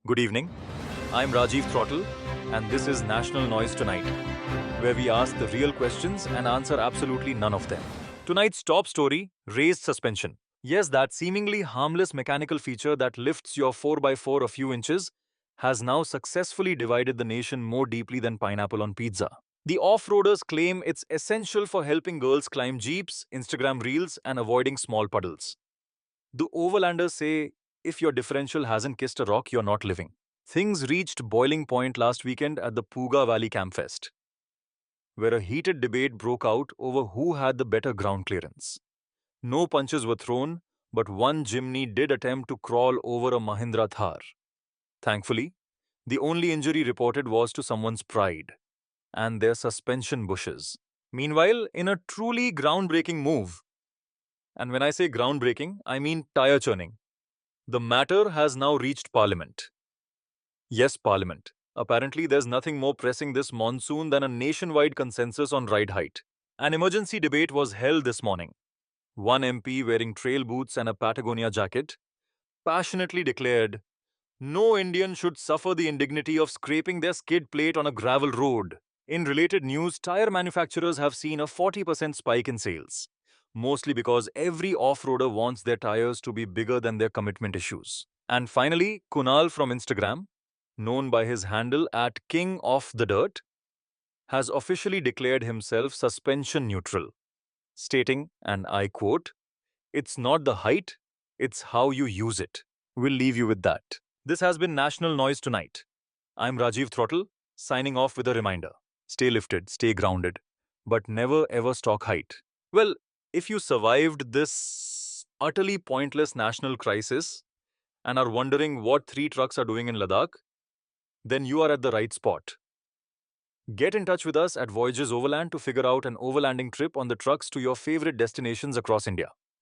Good evening. I'm Rajiv Throttle, and this is National Noise Tonight, where we ask the real questions and answer absolutely none of them. Tonight's top story, raised suspension. Yes, that seemingly harmless mechanical feature that lifts your 4x4 a few inches has now successfully divided the nation more deeply than pineapple on pizza. The off-roaders claim it's essential for helping girls climb jeeps, Instagram reels, and avoiding small puddles. The overlanders say if your differential hasn't kissed a rock, you're not living. Things reached boiling point last weekend at the Puga Valley Campfest, where a heated debate broke out over who had the better ground clearance. No punches were thrown, but one Jimny did attempt to crawl over a Mahindra Thar. Thankfully, the only injury reported was to someone's pride and their suspension bushes. Meanwhile, in a truly groundbreaking move, and when I say groundbreaking, I mean tire churning, the matter has now reached Parliament. Yes, Parliament. Apparently, there's nothing more pressing this monsoon than a nationwide consensus on ride height. An emergency debate was held this morning. One MP, wearing trail boots and a Patagonia jacket, passionately declared, "No Indian should suffer the indignity of scraping their skid plate on a gravel road." In related news, tire manufacturers have seen a 40% spike in sales, mostly because every off-roader wants their tires to be bigger than their commitment issues. And finally, Kunal from Instagram, known by his handle at King of the Dirt, has officially declared himself suspension neutral, stating, and I quote, "It's not the height, it's how you use it." We'll leave you with that. This has been National Noise Tonight. I'm Rajiv Throttle, signing off with a reminder. Stay lifted, stay grounded, but never ever stalk height. Well, if you survived this utterly pointless national crisis and are wondering what three trucks are doing in Ladakh, then you are at the right spot. Get in touch with us at Voyages Overland to figure out an overlanding trip on the trucks to your favorite destinations across India.